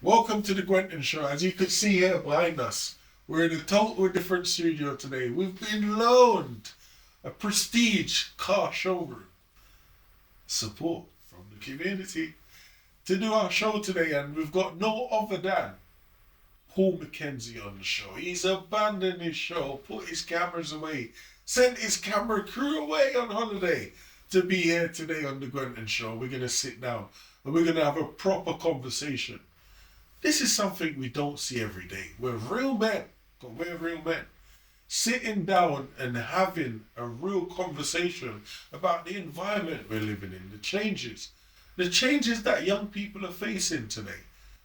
Welcome to the Gwenton Show. As you can see here behind us, we're in a total different studio today. We've been loaned a prestige car showroom. Support from the community to do our show today, and we've got no other than Paul McKenzie on the show. He's abandoned his show, put his cameras away, sent his camera crew away on holiday to be here today on the Gwenton Show. We're going to sit down and we're going to have a proper conversation. This is something we don't see every day. We're real men, but we're real men. Sitting down and having a real conversation about the environment we're living in, the changes that young people are facing today,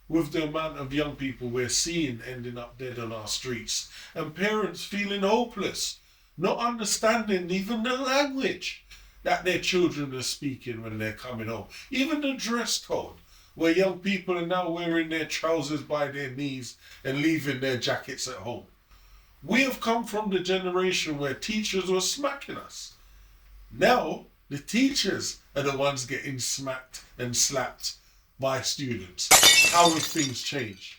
with the amount of young people we're seeing ending up dead on our streets, and parents feeling hopeless, not understanding even the language that their children are speaking when they're coming home, even the dress code, where young people are now wearing their trousers by their knees and leaving their jackets at home. We have come from the generation where teachers were smacking us. Now, the teachers are the ones getting smacked and slapped by students. How have things changed?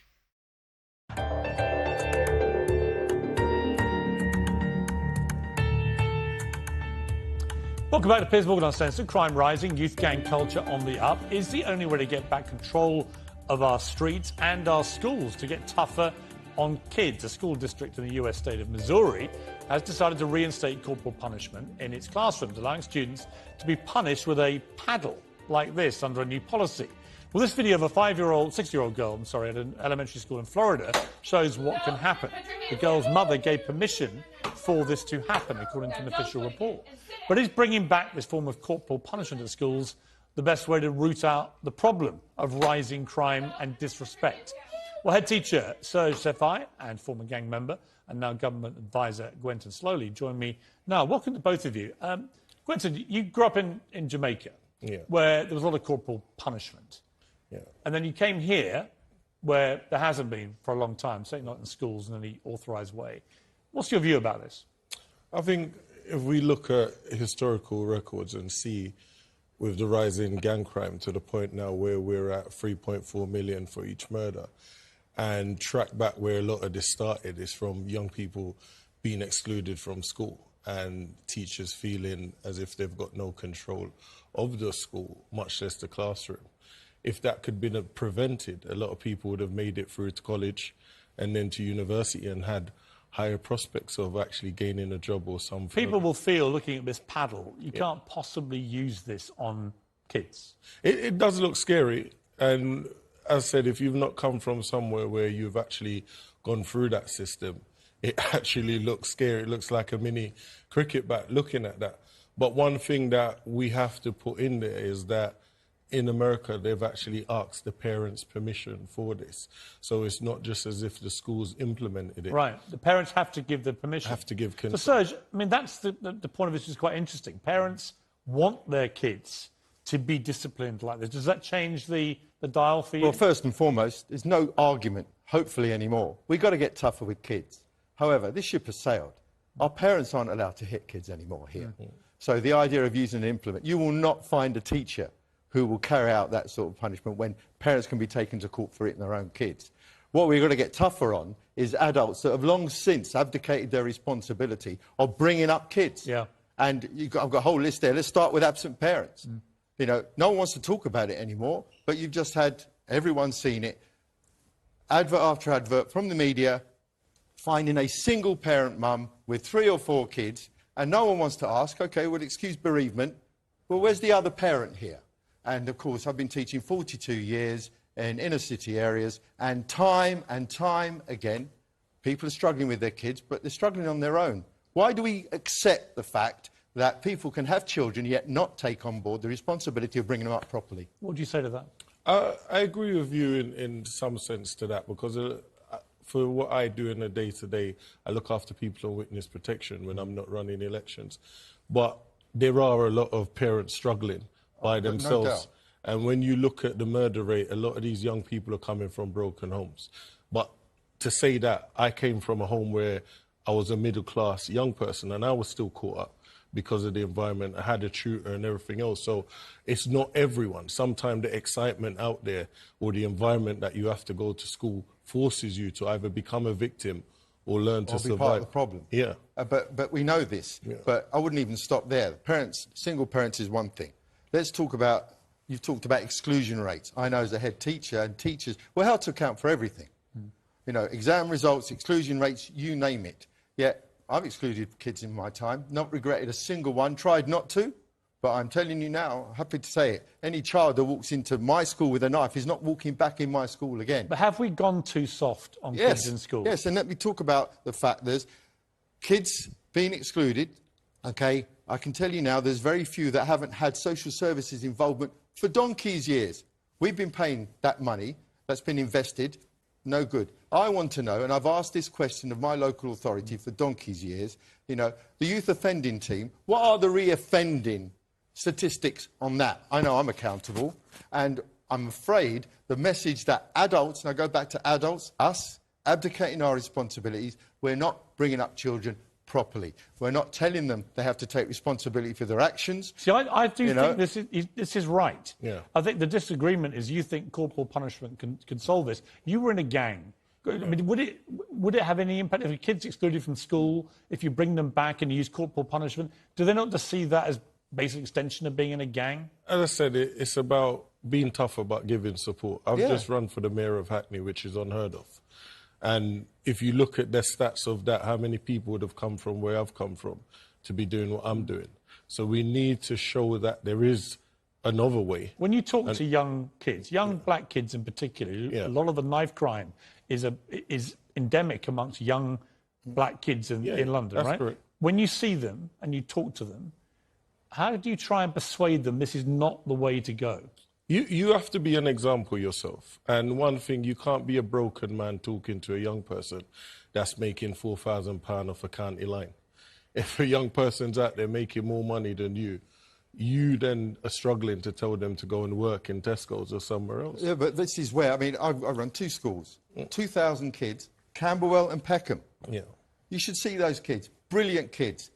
Welcome back to Piers Morgan Uncensored. Crime rising, youth gang culture on the up is the only way to get back control of our streets and our schools, to get tougher on kids. A school district in the US state of Missouri has decided to reinstate corporal punishment in its classrooms, allowing students to be punished with a paddle like this under a new policy. Well, this video of a 6-year-old girl, at an elementary school in Florida shows what can happen. The girl's mother gave permission for this to happen, according to an official report. But is bringing back this form of corporal punishment at schools the best way to root out the problem of rising crime and disrespect? Well, head teacher Serge Sefai and former gang member and now government advisor Gwenton Slowly join me now. Welcome to both of you. Gwenton, you grew up in Jamaica, where there was a lot of corporal punishment. Yeah. And then you came here, where there hasn't been for a long time, certainly not in schools in any authorised way. What's your view about this? I think if we look at historical records and see with the rise in gang crime to the point now where we're at 3.4 million for each murder, and track back where a lot of this started is from young people being excluded from school and teachers feeling as if they've got no control of the school, much less the classroom. If that could be prevented, a lot of people would have made it through to college and then to university and had higher prospects of actually gaining a job or something. People will feel, looking at this paddle, you can't possibly use this on kids. It does look scary, and as I said, if you've not come from somewhere where you've actually gone through that system, it actually looks scary. It looks like a mini cricket bat looking at that. But one thing that we have to put in there is that in America, they've actually asked the parents' permission for this. So it's not just as if the schools implemented it. Right. The parents have to give the permission. Have to give consent. So, Serge, I mean, that's the point of this is quite interesting. Parents want their kids to be disciplined like this. Does that change the dial for you? Well, first and foremost, there's no argument, hopefully, anymore. We've got to get tougher with kids. However, this ship has sailed. Our parents aren't allowed to hit kids anymore here. So the idea of using an implement, you will not find a teacher who will carry out that sort of punishment when parents can be taken to court for it in their own kids. What we've got to get tougher on is adults that have long since abdicated their responsibility of bringing up kids. Yeah. And I've got a whole list there. Let's start with absent parents. You know, no one wants to talk about it anymore, but you've just had everyone seen it. Advert after advert from the media, finding a single parent mum with 3 or 4 kids, and no one wants to ask, OK, well, excuse bereavement, well, where's the other parent here? And, of course, I've been teaching 42 years in inner-city areas, and time again, people are struggling with their kids, but they're struggling on their own. Why do we accept the fact that people can have children yet not take on board the responsibility of bringing them up properly? What do you say to that? I agree with you in some sense to that, because for what I do in a day-to-day, I look after people on witness protection when I'm not running elections. But there are a lot of parents struggling by themselves. No doubt. And when you look at the murder rate, a lot of these young people are coming from broken homes. But to say that, I came from a home where I was a middle-class young person and I was still caught up. because of the environment. I had a tutor and everything else. So it's not everyone. Sometimes the excitement out there or the environment that you have to go to school forces you to either become a victim or learn to Or be survive. part of the problem. Yeah. But we know this. Yeah. But I wouldn't even stop there. Parents, single parents is one thing. Let's talk about, you've talked about exclusion rates. I know as a head teacher and teachers, we're held to account for everything. You know, exam results, exclusion rates, you name it. Yet, I've excluded kids in my time, not regretted a single one, tried not to. But I'm telling you now, happy to say it, any child that walks into my school with a knife is not walking back in my school again. But have we gone too soft on kids in school? Yes, and let me talk about the fact there's kids being excluded, okay? I can tell you now there's very few that haven't had social services involvement for donkey's years. We've been paying that money that's been invested, no good. I want to know, and I've asked this question of my local authority for donkey's years, you know, the youth offending team, what are the re-offending statistics on that? I know I'm accountable, and I'm afraid the message that adults, and I go back to adults, us, abdicating our responsibilities, we're not bringing up children properly. We're not telling them they have to take responsibility for their actions. See, I do think this is right. Yeah. I think the disagreement is you think corporal punishment can solve this. You were in a gang. I mean, would it have any impact if a kid's excluded from school, if you bring them back and you use corporal punishment? Do they not just see that as basic extension of being in a gang? As I said, it's about being tough about giving support. I've just run for the mayor of Hackney, which is unheard of. And if you look at the stats of that, how many people would have come from where I've come from to be doing what I'm doing? So we need to show that there is another way. When you talk to young kids, young black kids in particular, a lot of the knife crime is endemic amongst young black kids in London, right? Correct. When you see them and you talk to them, how do you try and persuade them this is not the way to go? You have to be an example yourself. And one thing, you can't be a broken man talking to a young person that's making £4,000 off a county line. If a young person's out there making more money than you then are struggling to tell them to go and work in Tesco's or somewhere else. Yeah, but this is where, I mean, I run two schools, 2,000 kids, Camberwell and Peckham. Yeah. You should see those kids, brilliant kids.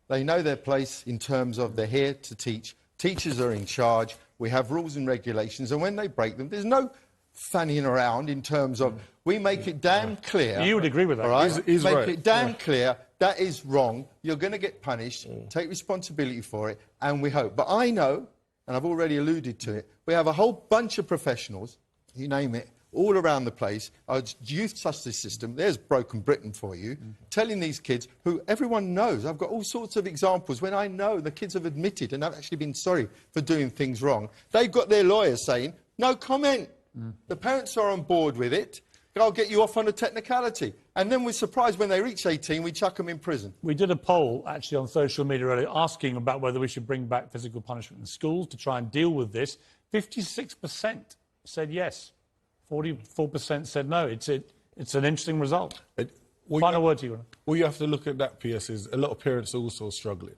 They know their place in terms of they're here to teach. Teachers are in charge. We have rules and regulations, and when they break them, there's no fanning around in terms of we make it damn clear. You would agree with that. All right? He's make right. it damn clear that is wrong. You're going to get punished. Take responsibility for it, and we hope. But I know, and I've already alluded to it, we have a whole bunch of professionals, you name it, all around the place, our youth justice system, there's Broken Britain for you, telling these kids, who everyone knows, I've got all sorts of examples, when I know the kids have admitted and have actually been sorry for doing things wrong, they've got their lawyers saying, no comment. The parents are on board with it, I'll get you off on a technicality. And then we're surprised when they reach 18, we chuck them in prison. We did a poll, actually, on social media earlier, asking about whether we should bring back physical punishment in schools to try and deal with this. 56% said yes. 44% said no. It's an interesting result. Final word to you. Well, you have to look at that, PS, is a lot of parents are also struggling.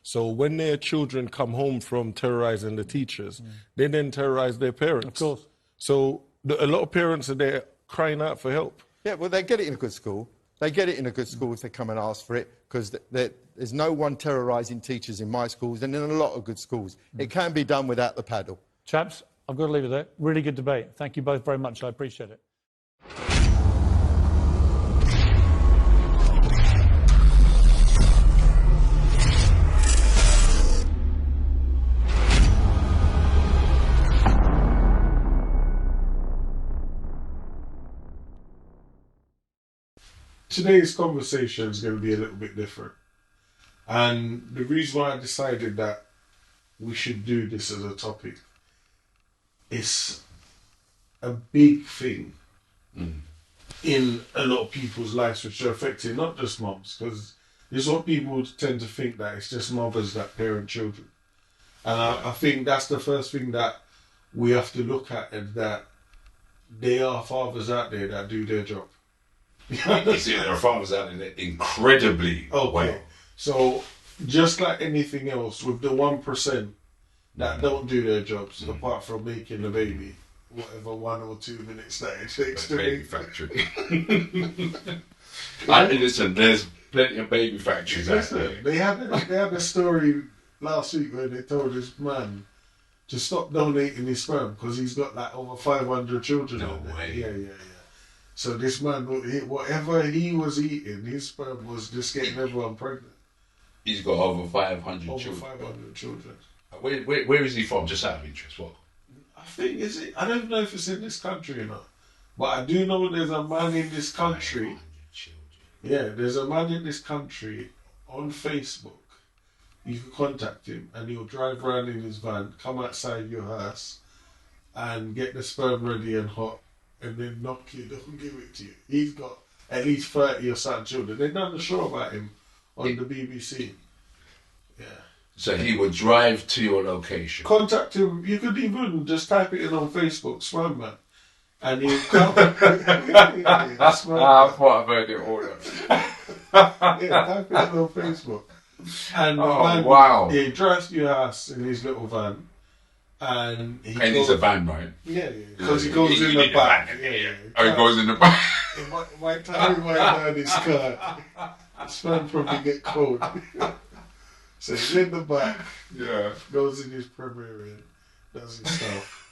So when their children come home from terrorising the teachers, they then terrorise their parents. Of course. So a lot of parents are there crying out for help. Yeah, well, they get it in a good school. They get it in a good school if they come and ask for it, because there's no one terrorising teachers in my schools and in a lot of good schools. It can be done without the paddle. Chaps, I've got to leave it there. Really good debate. Thank you both very much. I appreciate it. Today's conversation is going to be a little bit different. And the reason why I decided that we should do this as a topic is a big thing in a lot of people's lives, which are affecting not just moms, because this is what people tend to think, that it's just mothers that parent children. And I think that's the first thing that we have to look at, is that there are fathers out there that do their job. You see, there are fathers out there incredibly well. So, just like anything else, with the 1% that don't do their jobs, apart from making the baby, whatever 1 or 2 minutes that it takes to Baby make. factory. Listen, there's plenty of baby factories out there. Listen, they had a story last week where they told this man to stop donating his sperm because he's got like over 500 children. No out there. way. Yeah. So this man, whatever he was eating, his sperm was just getting everyone pregnant. He's got over 500 Over children. 500 children. Where is he from? Just out of interest. What? I think I don't know if it's in this country or not, but I do know there's a man in this country. 500 children. Yeah, there's a man in this country on Facebook. You can contact him and he'll drive around in his van, come outside your house and get the sperm ready and hot and then knock you down and give it to you. He's got at least 30 or something children. They've done a show about him on the BBC. Yeah. So he would drive to your location. Contact him. You could even just type it in on Facebook, Sperm Man. And he'll come. Sperm I thought I've heard it all. Yeah, type it in on Facebook. And the Oh, man, wow. he drives to your house in his little van, and he And it's a van, right? Yeah, because he goes in You the need a back. van. Yeah. Oh, he goes in the back. My time right down his car, his man probably get cold. So he's in the back, Yeah. goes in his Primerian, does his stuff,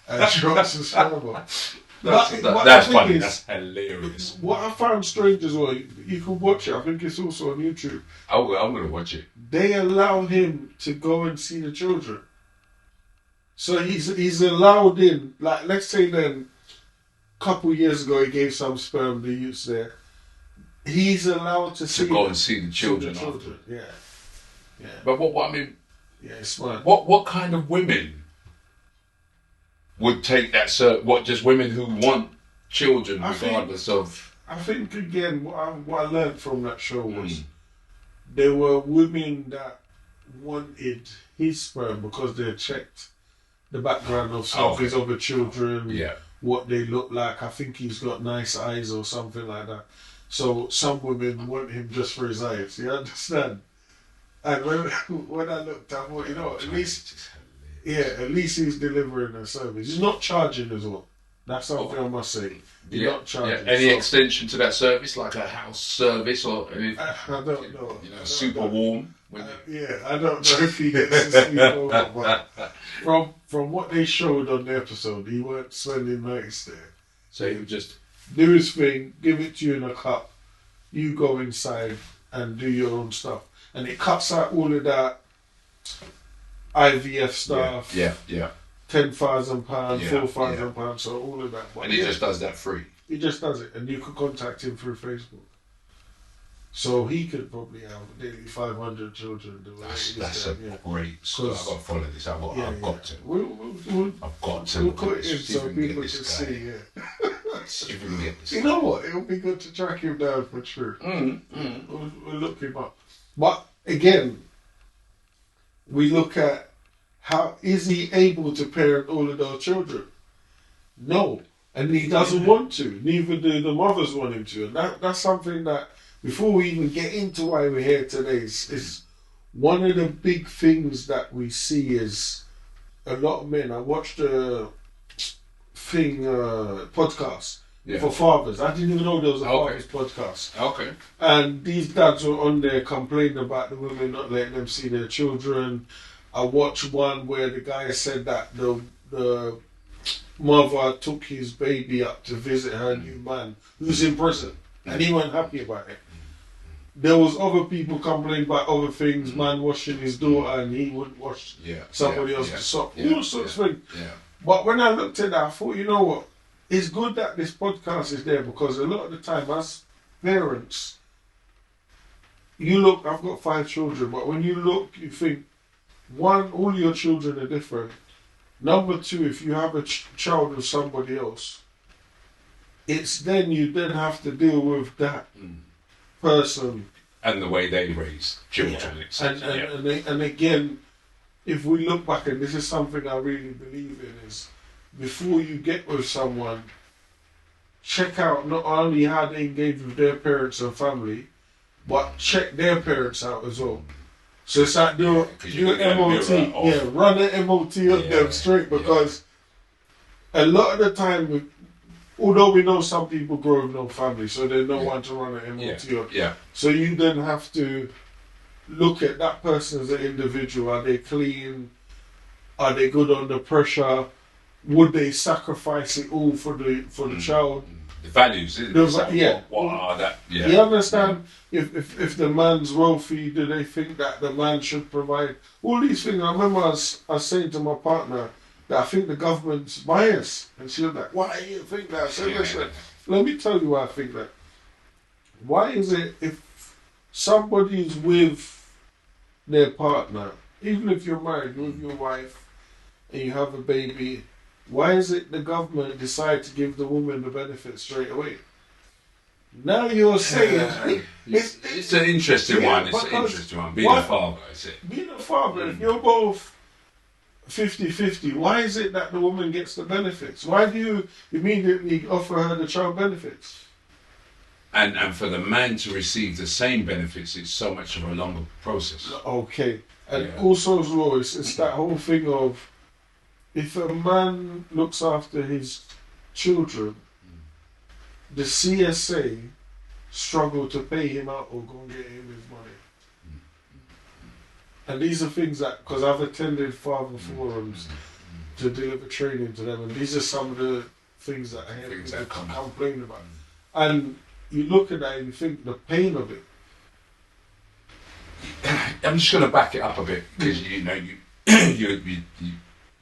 and drops his sperm off. That's the thing funny. is, That's hilarious. what I found strange as well, you can watch it, I think it's also on YouTube. I'm going to watch it. They allow him to go and see the children. So he's allowed in, like, let's say then, a couple years ago he gave some sperm to youths there. He's allowed to see go them, and see the children after. Yeah. But what I mean, Yeah, it's smart. what kind of women would take that? What, just women who want children I think- regardless of? I think again, what I learned from that show was there were women that wanted his sperm because they checked the background of some of his other children, Yeah. what they look like. I think he's got nice eyes or something like that. So some women want him just for his eyes. You understand? And when I looked, I thought, at least he's delivering a service. He's not charging as well. That's something I must say. He's not charging. Any So- extension to that service, like a house service or anything? I don't know. I don't Super know. warm. I don't know if he gets to sleep over, but from what they showed on the episode, he weren't spending nights there. So he would just Do his thing, give it to you in a cup, you go inside and do your own stuff. And it cuts out all of that IVF stuff, yeah. £10,000, Yeah, £4,000, so all of that. But And he just does that free. he just does it, and you can contact him through Facebook. So he could probably have nearly 500 children. That's a great story. I've got to follow this. I've got to. I've got to. We'll put it in See if so we can get people can this guy. see. Yeah. See if we can get this You guy. know what? It would be good to track him down for sure. We'll look him up. But again, we look at how is he able to parent all of those children? No, and he doesn't want to. Neither do the mothers want him to. And that's something that before we even get into why we're here today is one of the big things that we see is a lot of men. I watched a podcast for fathers. I didn't even know there was a fathers podcast. Okay. And these dads were on there complaining about the women not letting them see their children. I watched one where the guy said that the mother took his baby up to visit her new man who's in prison, and he wasn't happy about it. There was other people complaining about other things, man washing his daughter and he wouldn't wash somebody else's sock, all sorts of things. Yeah. But when I looked at that, I thought, you know what? It's good that this podcast is there because a lot of the time, as parents, you look, I've got 5 children, but when you look, you think, one, all your children are different. Number 2, if you have a child with somebody else, it's then you then have to deal with that person. And the way they raise children, etc. And again, if we look back, and this is something I really believe in, is before you get with someone, check out not only how they engage with their parents and family, but check their parents out as well. So it's like do an MOT, run an MOT on them straight, because a lot of the time although we know some people grow with no family, so there's no one to run an MOT on. Yeah. So you then have to look at that person as an individual. Are they clean? Are they good under pressure? Would they sacrifice it all for the child? The values, isn't it? It's like, yeah. What are that? Yeah. You understand? If the man's wealthy, do they think that the man should provide all these things? I remember I was saying to my partner that I think the government's biased, and she was like, "Why do you think that?" I said, "Listen, let me tell you why I think that. Why is it if somebody's with their partner, even if you're married with your wife and you have a baby, why is it the government decide to give the woman the benefits straight away?" Now you're saying it's an interesting one. It's an interesting one. Being a father, is it? Being a father, if you're both 50-50, why is it that the woman gets the benefits? Why do you immediately offer her the child benefits? And for the man to receive the same benefits, it's so much of a longer process. Okay. And also as well, it's that whole thing of, if a man looks after his children, the CSA struggle to pay him out or go and get him his money. And these are things that, because I've attended father forums to deliver training to them, and these are some of the things that I hear people complain about. And you look at that and you think the pain of it. I'm just going to back it up a bit, because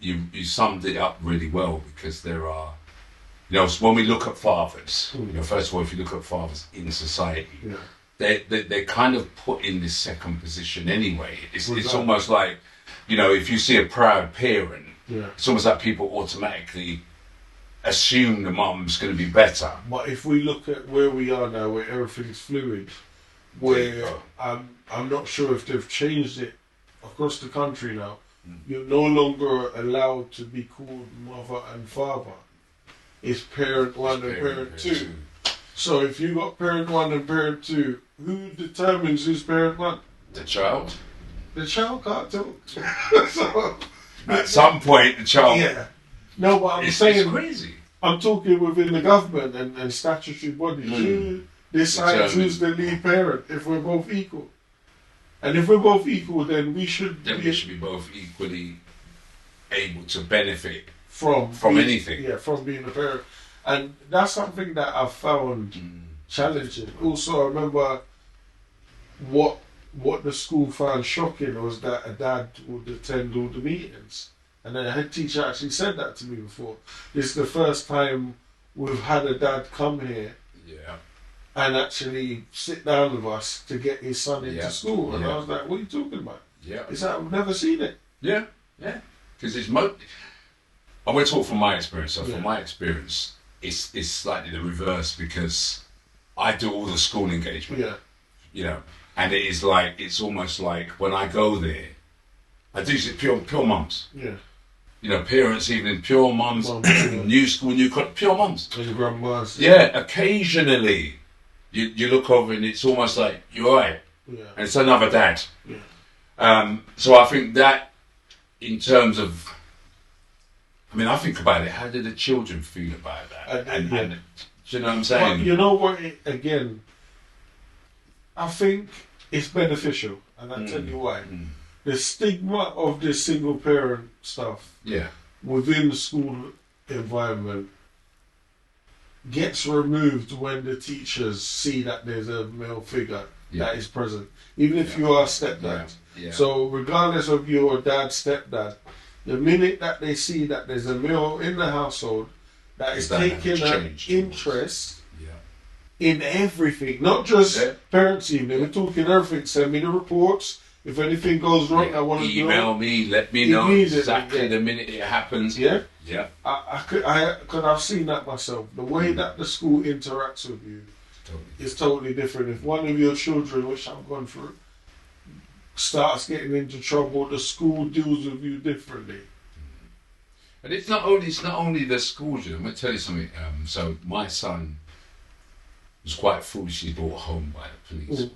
you summed it up really well, because there are, when we look at fathers, first of all, if you look at fathers in society, they're kind of put in this second position anyway. It's almost like, if you see a proud parent, it's almost like people automatically assume the mum's going to be better. But if we look at where we are now, where everything's fluid, where I'm not sure if they've changed it across the country now, you're no longer allowed to be called mother and father. It's parent one and parent two. So if you got parent one and parent two, who determines who's parent one? The child. The child can't talk. So, at some point, the child. Yeah. No, but I'm saying, it's crazy. I'm talking within the government and statutory bodies. Who decides who's the lead parent if we're both equal? And if we're both equal, then we should be both equally able to benefit from anything. Yeah, from being a parent. And that's something that I found challenging. Also, I remember what the school found shocking was that a dad would attend all the meetings. And then a head teacher actually said that to me before. This is the first time we've had a dad come here and actually sit down with us to get his son into school. And I was like, what are you talking about? Yeah. It's like, I've never seen it. Yeah. Because I'm going to talk from my experience. So from my experience, it's slightly the reverse, because I do all the school engagement. Yeah. And it's almost like when I go there, I do pure mums. Yeah. Parents evening, pure mums, new school, pure mums. And your grandmas. Yeah, occasionally you look over and it's almost like, you're right. Yeah. And it's another dad. Yeah. So I think that, in terms of, I think about it, how do the children feel about that? And do you know what I'm saying? But you know what, again, I think it's beneficial, and I'll tell you why. The stigma of this single parent stuff within the school environment gets removed when the teachers see that there's a male figure that is present, even if you are a stepdad. So regardless of your dad, stepdad, the minute that they see that there's a male in the household that is taking an interest in everything, not just parents evening, we're talking everything. Send me the reports. If anything goes wrong, I want to know. Email me, let me know exactly the minute it happens. Yeah? Yeah. Because I've seen that myself. The way that the school interacts with you is totally different. If one of your children, which I've gone through, starts getting into trouble, the school deals with you differently. And it's not only the schools. I'm going to tell you something. So my son was quite foolishly brought home by the police.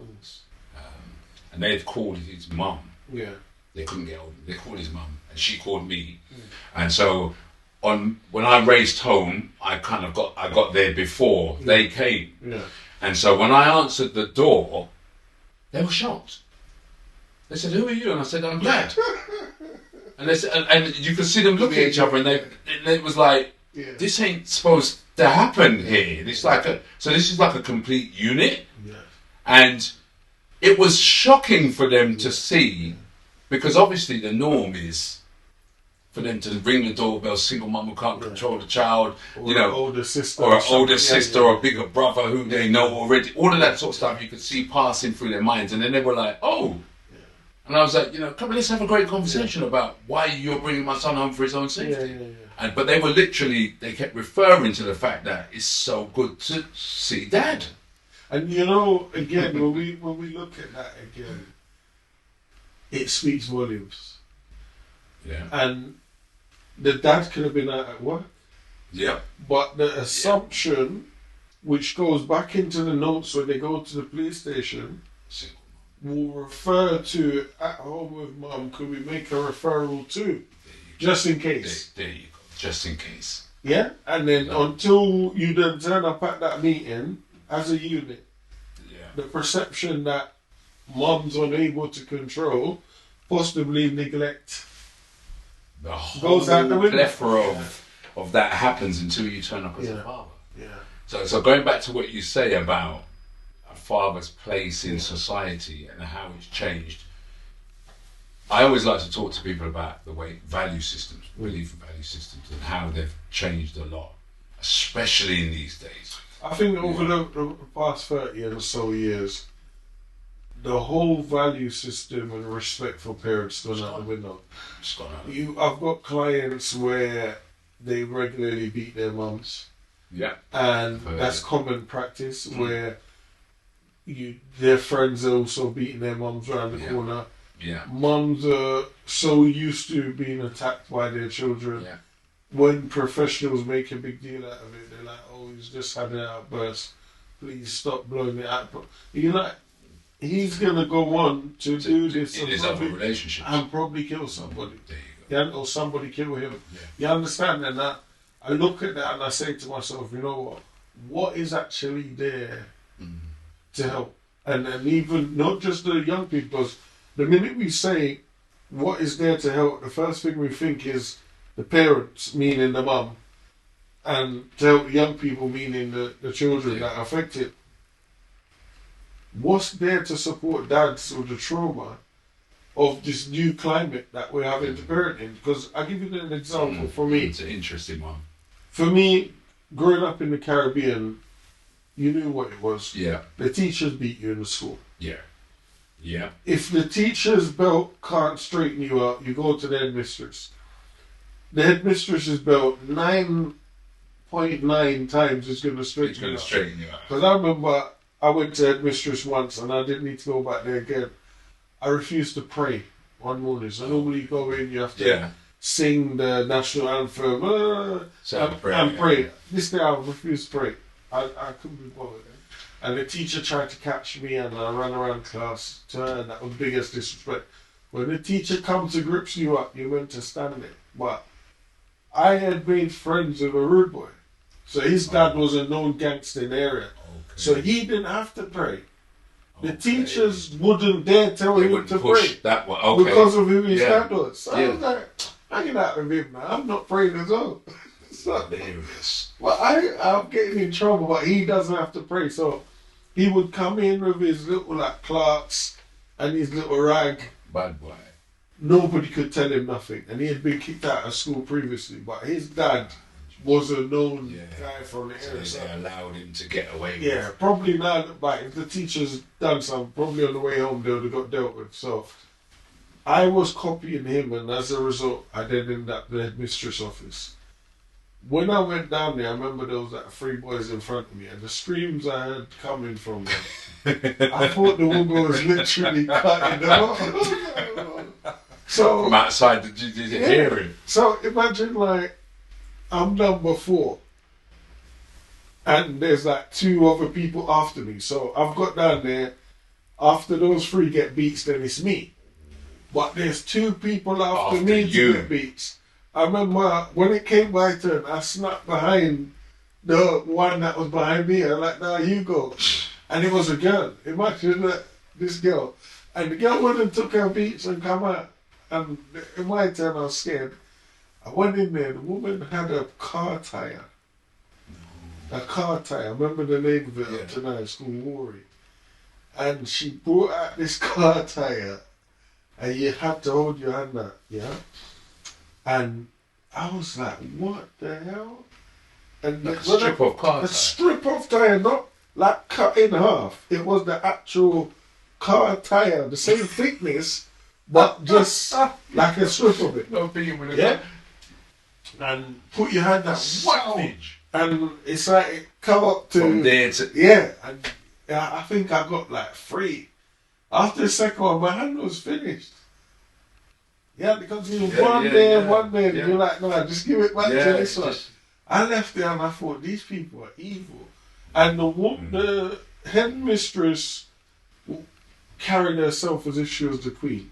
And they had called his mum. Yeah. They couldn't get hold of him. They called his mum, and she called me. And so, when I raced home, I I got there before they came. Yeah. And so when I answered the door, they were shocked. They said, "Who are you?" And I said, "I'm Dad." And they said, and you could see them look at each other, and it was like, this ain't supposed to happen here. It's like this is like a complete unit, and it was shocking for them to see, because obviously the norm is for them to ring the doorbell, single mum who can't control the child, Or an older sister. or an older sister, or a bigger brother who they know already. All of that sort of stuff you could see passing through their minds, and then they were like, "Oh." And I was like, come on, let's have a great conversation about why you're bringing my son home for his own safety. But they were they kept referring to the fact that it's so good to see Dad. And again, when we look at that again, it speaks volumes. Yeah. And the dad could have been out at work. Yeah. But the assumption, which goes back into the notes when they go to the police station, will refer to at home with mum, could we make a referral to? Just in case. There you go. Just in case. Yeah? And then until you then turn up at that meeting as a unit, the perception that mum's unable to control, possibly neglect, the whole goes out the window. plethora of that happens until you turn up as a father. Yeah. So going back to what you say about a father's place in society and how it's changed, I always like to talk to people about the way value systems, belief and value systems, and how they've changed a lot, especially in these days. I think over the past 30 or so years, the whole value system and respect for parents gone out the window. It's gone out. I've got clients where they regularly beat their mums. Yeah. And that's common practice where their friends are also beating their mums around the corner. Yeah. Mums are so used to being attacked by their children. Yeah. When professionals make a big deal out of it, they're like, "Oh, he's just had an outburst. Please stop blowing it out." You're like, he's gonna go on to do this in his other relationships and probably kill somebody. There you go. Yeah, or somebody kill him. Yeah. You understand? And I look at that and I say to myself, you know what is actually there to help? And even not just the young people, because the minute we say what is there to help, the first thing we think is the parents, meaning the mum, and to help the young people, meaning the children that are affected. What's there to support dads with the trauma of this new climate that we're having to parent in? Because I'll give you an example for me. It's an interesting one. For me, growing up in the Caribbean, you knew what it was. Yeah. The teachers beat you in the school. Yeah. Yeah. If the teacher's belt can't straighten you out, you go to the headmistress. The headmistress's belt 9.9 times is going to straighten you out. Because I remember I went to headmistress once and I didn't need to go back there again. I refused to pray one morning. So normally you go in, you have to sing the national anthem and pray. This day I refused to pray. I couldn't be bothered. And the teacher tried to catch me and I ran around class to her, and that was biggest disrespect. When the teacher comes to grips you up, you're meant to stand there. But I had made friends with a rude boy. So his dad was a known gangster in the area. So he didn't have to pray. The teachers wouldn't dare tell him to pray that one. because of who his dad was. So I was like, hanging out with him, man. I'm not praying as well. So, well, I'm getting in trouble, but he doesn't have to pray. So he would come in with his little clerks and his little rag. Bad boy. Nobody could tell him nothing. And he had been kicked out of school previously, but his dad was a known guy from the area. So they allowed him to get away with it. Probably now, but if the teacher's done something, probably on the way home they would have got dealt with. So I was copying him, and as a result, I then ended up in the headmistress office. When I went down there, I remember there was 3 boys in front of me, and the screams I heard coming from them, I thought the woman was literally cutting them off. So from outside, did you hear him? So imagine I'm number 4, and there's 2 other people after me. So I've got down there. After those 3 get beats, then it's me. But there's 2 people after me to get beats. I remember when it came my turn, I snuck behind the one that was behind me. I'm like, "No, you go." And it was a girl. Imagine that, this girl. And the girl went and took her beats and come out. And in my turn, I was scared. I went in there. The woman had a car tire. A car tire. I remember the name of it up tonight. It's called Worry. And she brought out this car tire. And you had to hold your hand out. Yeah. And I was like, what the hell? And Like a strip of car A tire. strip of tire, not like cut in half. It was the actual car tire, the same thickness, but just like a strip of it. No being with a Yeah. And put your hand out. Wow. Savage. And it's like it come up to From there to yeah. And I think I got like 3. After the second one, my hand was finished. Yeah, because it was one there, and you're like, no, just give it back to this one. I left there and I thought, these people are evil. And the headmistress carried herself as if she was the queen.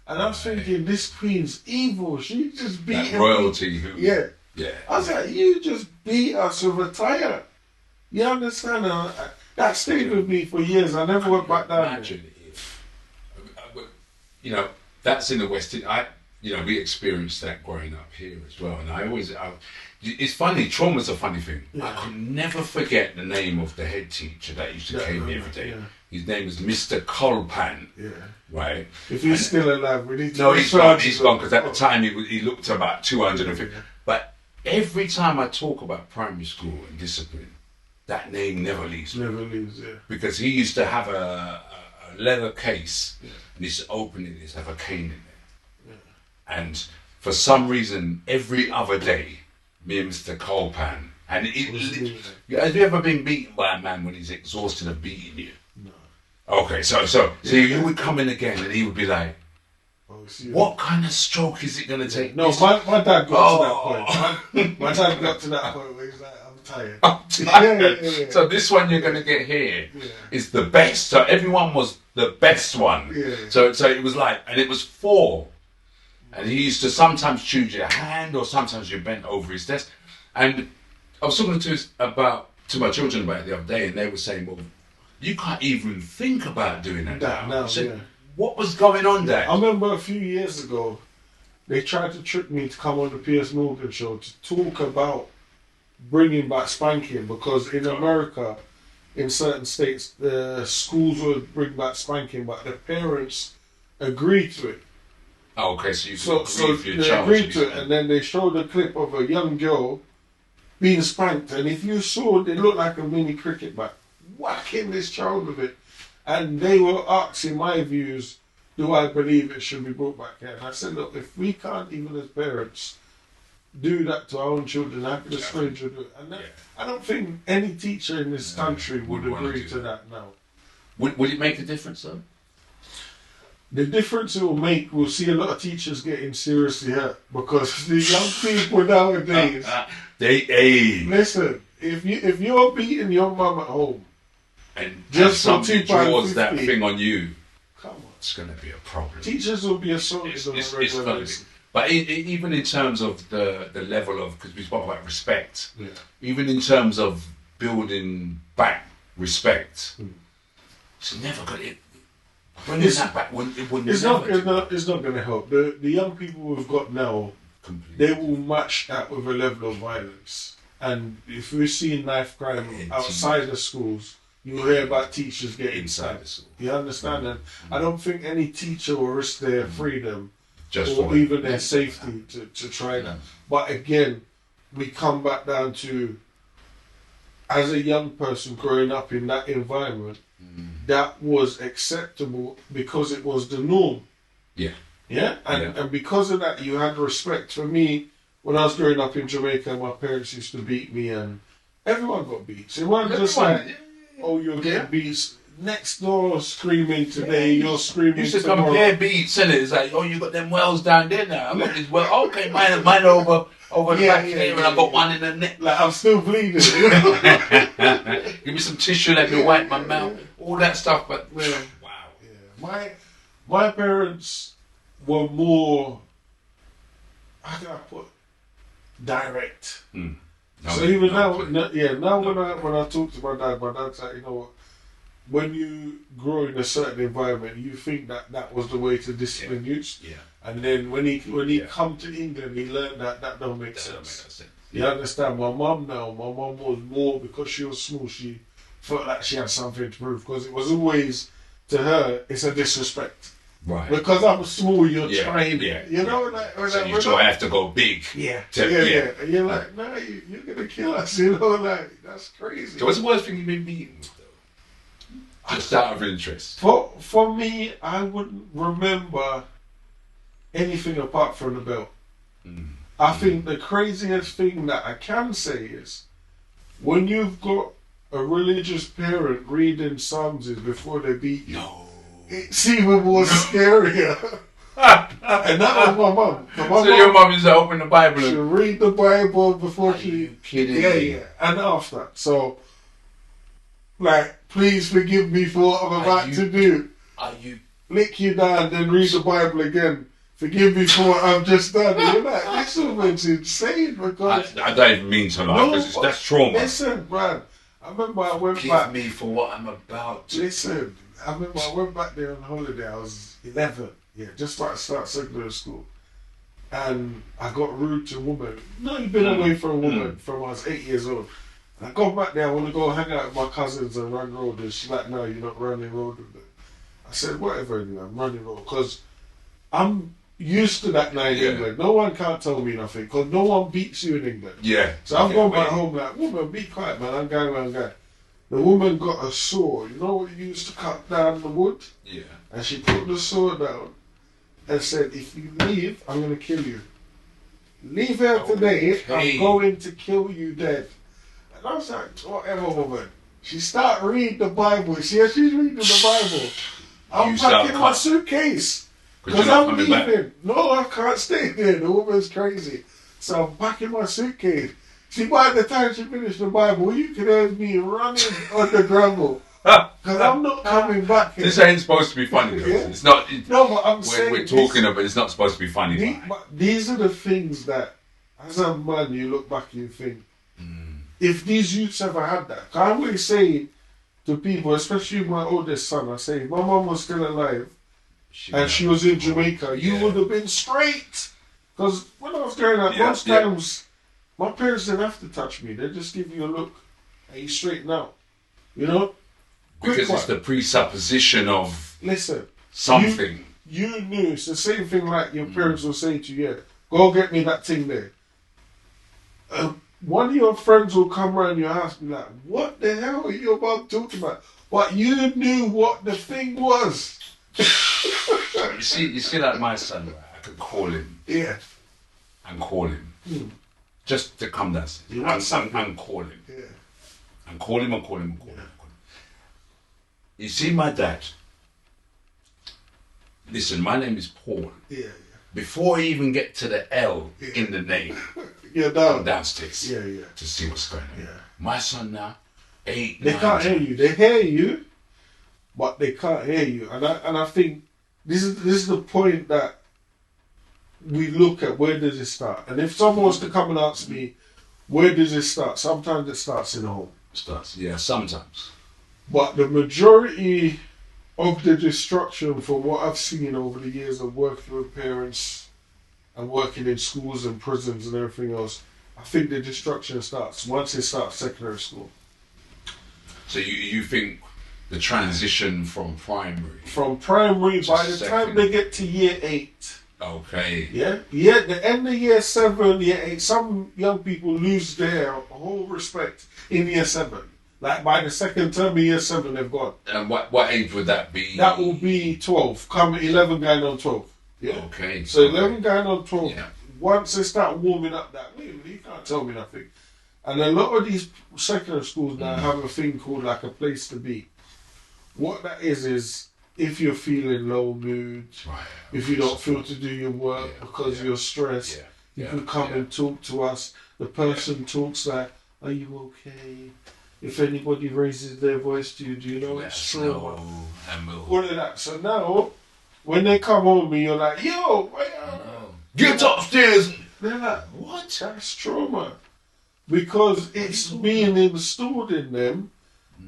And I was thinking, this queen's evil. She just beat that royalty who Yeah. yeah. I was like, you just beat us with a tire. You understand? That stayed with me for years. I never went back down there. Imagine if that's in the West. We experienced that growing up here as well. And it's funny. Trauma's a funny thing. Yeah. I could never forget the name of the head teacher that used to came here every day. Yeah. His name is Mr. Colpan. Yeah. Right. If he's still alive, we need to. No, he's gone. He's gone because at the time he looked about 250. Yeah. But every time I talk about primary school and discipline, that name never leaves me. Never leaves. Yeah. Because he used to have a leather case, and he used to open it, and he used to have a cane in there. And for some reason, every other day, me and Mr. Colpan, and have you ever been beaten by a man when he's exhausted of beating you? No. Okay, so you would come in again, and he would be like, what kind of stroke is it going to take? No, my dad got to that point. My dad got to that point where he's like, I'm tired. I'm tired. Yeah. So this one you're going to get here is the best. So everyone was the best one. Yeah. So it was like, and it was 4. And he used to sometimes choose your hand or sometimes you bent over his desk. And I was talking to my children about it the other day, and they were saying, well, you can't even think about doing that now. I said, what was going on there? I remember a few years ago, they tried to trick me to come on the Piers Morgan show to talk about bringing back spanking, because in America, in certain states, the schools would bring back spanking, but the parents agreed to it. Oh, okay, so you So they agreed to it, and then they showed a clip of a young girl being spanked, and if you saw, it looked like a mini cricket bat, whacking this child with it. And they were asking my views, do I believe it should be brought back here? And I said, look, if we can't, even as parents, do that to our own children, how can a stranger do it? And I don't think any teacher in this country would agree to that now. Would it make a difference, though? The difference it will make, we'll see a lot of teachers getting seriously hurt, because the young people nowadays, listen, if you're beating your mum at home, and just for somebody draws £2.50, that thing on you, come on, it's going to be a problem. teachers will be assaulted on a It's regular gonna be. basis. But even in terms of the level of, because we spoke about respect, Yeah. even in terms of building back respect, it's never going to. Bringing that back, it would It's never. it's not going to help. The young people we've got now, Completely. they will match that with a level of violence. And if we're seeing knife crime outside the schools, you'll hear about teachers getting Inside the school. You understand? And I don't think any teacher will risk their freedom Just or for even their safety to try that. But again, we come back down to, as a young person growing up in that environment, that was acceptable because it was the norm. Yeah. Yeah? And because of that, you had respect. For me, when I was growing up in Jamaica, my parents used to beat me, and everyone got beat. So it wasn't just like, oh, you're getting beat. Next door screaming today, you're screaming You used to tomorrow. compare beats, innit? It's like, oh, you got them wells down there now. I got this well. Okay, mine over the back here, and I got one in the neck. Like, I'm still bleeding. Give me some tissue, let me wipe my mouth, all that stuff. But wow. Yeah. My parents were more, how can I put, direct. So even now, now when I talk to my dad's like, you know what? When you grow in a certain environment, you think that was the way to discipline you. Yeah. And then when he come to England, he learned that don't make sense. You understand? My mum was more, because she was small, she felt like she had something to prove, because it was always, to her, it's a disrespect. Right. Because I'm small, you're trying. You know, like, so you don't have to go big. Yeah. And you're like, no, you're gonna kill us. You know, like, that's crazy. So what's the worst thing you've been beaten with, though? Just out of interest. For me, I wouldn't remember anything apart from the belt. I think the craziest thing that I can say is when you've got a religious parent reading Psalms before they beat you. No. It's even more scarier. And that was my mum. So your mum is open the Bible. She read the Bible before Are you kidding me? and after. So, like, please forgive me for what I'm about to do. Are you? Lick you down, then read the Bible again. Forgive me for what I've just done. You're like, this woman's insane, because I don't even mean to lie, because that's trauma. Listen, man. I remember I went Forgive back. me for what I'm about to. Listen, I remember I went back there on holiday. I was 11. Yeah, just about to start secondary school. And I got rude to a woman. No, you've been away from a woman from I was 8 years old. And I go back there, I want to go hang out with my cousins and run road. And she's like, no, you're not running road with them. I said, whatever, anyway, I'm running road. Because I'm used to that now in England. No one can't tell me nothing, because no one beats you in England. Yeah. So I'm going back home like, woman, be quiet, man. I'm going. The woman got a saw. You know what you used to cut down the wood? Yeah. And she put the saw down and said, if you leave, I'm going to kill you. Leave here today, I'm going to kill you dead. And I was like, whatever, woman. She started reading the Bible. She's reading the Bible. I'm packing my suitcase. Because I'm leaving. No, I can't stay there. The woman's crazy. So I'm packing my suitcase. See, by the time she finished the Bible, you could hear me running on the gravel. Because I'm not coming back here. This ain't supposed to be funny, though. It's not. No, but I'm saying we're talking about. It's not supposed to be funny. But these are the things that, as a man, you look back and you think, if these youths ever had that, I always say to people, especially my oldest son, I say, if my mum was still alive and she was in Jamaica, you would have been straight. Because when I was growing up, most times my parents didn't have to touch me. They just give you a look and you straighten out. You know? Because it's the presupposition of something. You knew. It's the same thing like your parents will say to you, go get me that thing there. One of your friends will come around your house and be like, what the hell are your mum talking about? But you knew what the thing was. You see like my son, right? I could call him. Yeah. And call him. Just to come down. And call him. Yeah. And call him. You see my dad. Listen, my name is Paul. Yeah. Before I even get to the L in the name, you're down. I'm downstairs. Yeah. To see what's going on. Yeah. My son now, 8, They 9, can't hear you. They hear you, but they can't hear you. And I think this is the point that we look at, where does it start? And if someone was to come and ask me, where does it start? Sometimes it starts in the home. Sometimes. But the majority of the destruction, from what I've seen over the years of working with parents and working in schools and prisons and everything else, I think the destruction starts once it starts secondary school. So you think the transition from primary? From primary, by the time they get to year 8. Okay. Yeah, the end of year 7, year 8, some young people lose their whole respect in year 7. Like by the second term of year 7, they've gone. And what age would that be? That will be 12. Come 11 going on 12. Yeah. Okay. So 11 going on 12. Yeah. Once they start warming up that way, you can't tell me nothing. And a lot of these secondary schools now have a thing called like a place to be. What that is if you're feeling low mood, if you don't feel to do your work because you're stressed, you can come and talk to us. The person talks like, are you okay? If anybody raises their voice to you, do you know it's trauma? All of that. So now, when they come home and you're like, yo, get upstairs. They're like, what? That's trauma. because it's being installed in them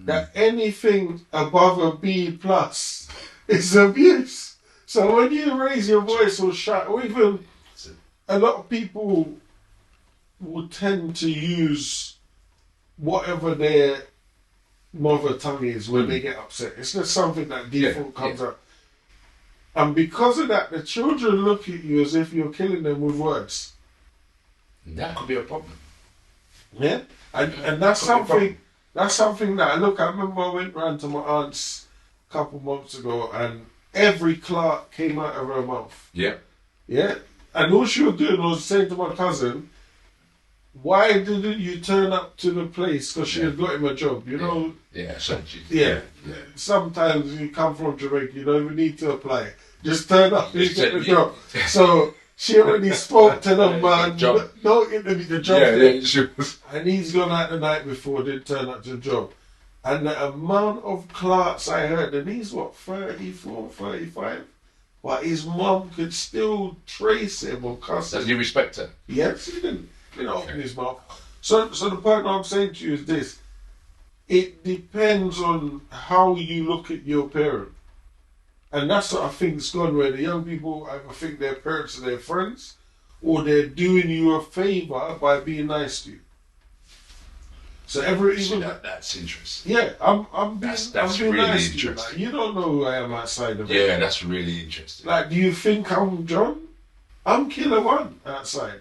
that anything above a B plus is abuse. So when you raise your voice or shout, or even a lot of people will tend to use whatever their mother tongue is when they get upset. It's just something that default comes up. And because of that, the children look at you as if you're killing them with words. That could be a problem. Yeah? And that's something that I remember I went round to my aunt's a couple months ago and every Clark came out of her mouth. Yeah. Yeah? And all she was doing was saying to my cousin, why didn't you turn up to the place? Because she had got him a job, you know? Yeah, so Yeah. Sometimes you come from Jamaica, you don't even need to apply. Just turn up and get the job. So she already spoke to them, man. No interview, the job. Yeah, she was. And he's gone out the night before, didn't turn up to the job. And the amount of Clarks I heard, and he's what, 34, 35? But his mum could still trace him or cuss him. Does he respect her? Yes, he didn't open his mouth. So the point I'm saying to you is this. It depends on how you look at your parent. And that's what I think's gone, where the young people either think their parents are their friends or they're doing you a favour by being nice to you. So that's interesting. Yeah, I'm being really nice interesting. to you. Like, you don't know who I am outside of it. Yeah, that's really interesting. Like, do you think I'm John? I'm Killer One outside.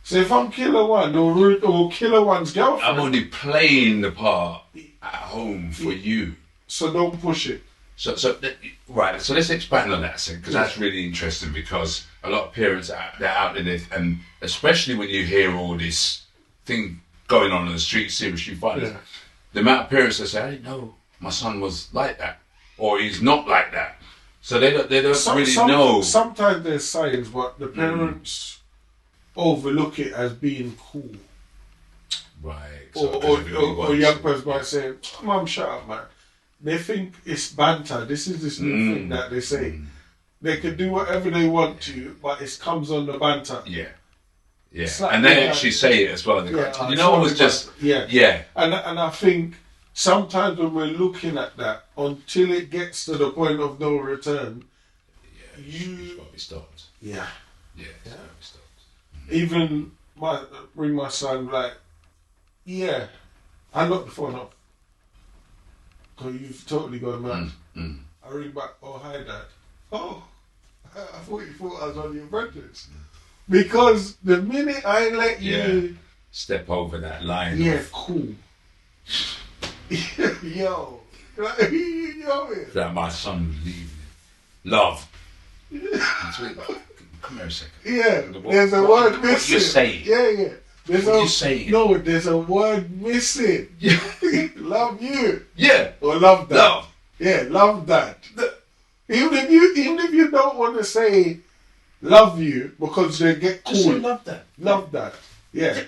So if I'm Killer One or Killer One's girlfriend, I'm only playing the part at home for you. So don't push it. Right. So let's expand on that a second, because that's really interesting. Because a lot of parents they're out in it, and especially when you hear all this thing going on in the street, seriously violent. The amount of parents that say, "I didn't know my son was like that," or "He's not like that." So they don't really know. Sometimes there's signs, but the parents overlook it as being cool. Right. Or young person might say, "Mum, shut up, man." They think it's banter. This is this new thing that they say. They can do whatever they want to, but it comes on the banter. Yeah. Like, and they actually say it as well. You know, it was just And I think sometimes when we're looking at that, until it gets to the point of no return, it's got to be stopped. Yeah. Yeah, it's got to be stopped. Even bring my son like, I locked the phone up. Because you've totally gone mad. I ring back, oh, hi, Dad. Oh, I thought you thought I was on your breakfast. Because the minute I let you... step over that line. Yeah, cool. Yo. That my son was leaving. Love. Come here a second. Yeah, there's a word missing. What you saying? Yeah. What you saying? No, there's a word missing. Love you. Yeah. Or love that. Love. Yeah, love that. Even if you don't want to say love you because they get cool. Just say love that. Love that. Yeah.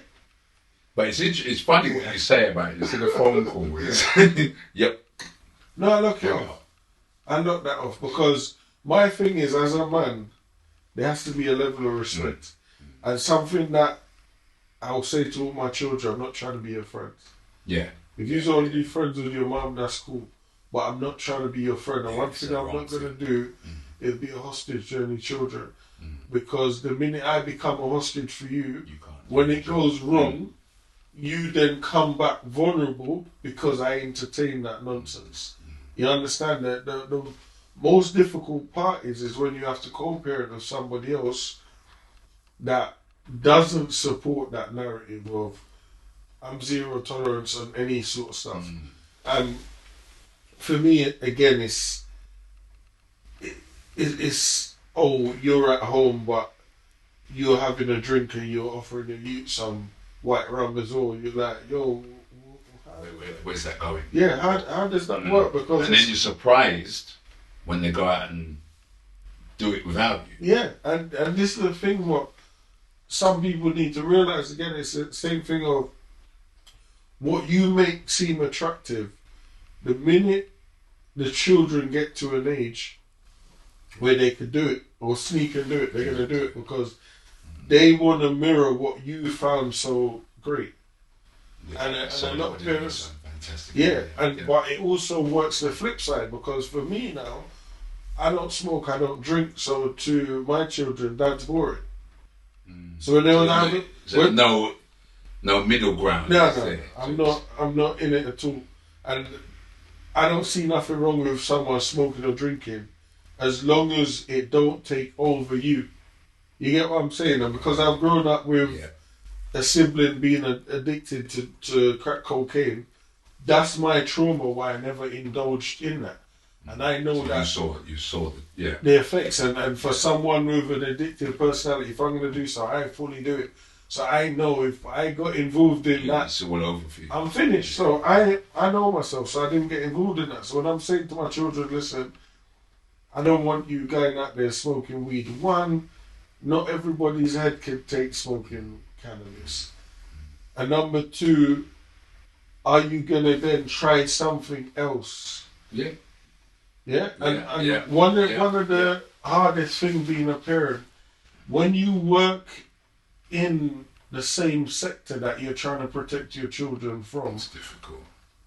But it's funny what you say about it. It's in a phone call. Yep. No, I knock it off. I knock that off because my thing is, as a man, there has to be a level of respect. And something that I'll say to all my children, I'm not trying to be your friend. Yeah. If you want to be friends with your mum, that's cool. But I'm not trying to be your friend. And one thing I'm not going to do is be a hostage to any children. Because the minute I become a hostage for you when it goes wrong, you then come back vulnerable because I entertain that nonsense. You understand that the most difficult part is when you have to co-parent with somebody else that doesn't support that narrative of I'm zero tolerance on any sort of stuff. And for me, again, it's oh, you're at home, but you're having a drink and you're offering a youth some white rum as well. You're like, yo, where's that going? Yeah, how does that work? Because and then you're surprised when they go out and do it without you. Yeah, and this is the thing what some people need to realise again, it's the same thing of what you make seem attractive. The minute the children get to an age where they can do it or sneak and do it, they're going to do it because they want to mirror what you found so great. And a lot of parents, fantastic. but it also works the flip side, because for me now, I don't smoke, I don't drink, so to my children, that's boring. So when they were having, no middle ground. no, I'm not in it at all, and I don't see nothing wrong with someone smoking or drinking, as long as it don't take over you. You get what I'm saying? And because I've grown up with a sibling being addicted to crack cocaine, that's my trauma, why I never indulged in that. And I know So that you saw the effects, and for someone with an addictive personality, if I'm going to do so, I fully do it. So I know if I got involved in that, it's all over for you. I'm finished. So I know myself, so I didn't get involved in that. So when I'm saying to my children, listen, I don't want you going out there smoking weed. One, not everybody's head can take smoking cannabis. And number two, are you going to then try something else? Yeah. Yeah, and one of the hardest things being a parent, when you work in the same sector that you're trying to protect your children from, It's difficult.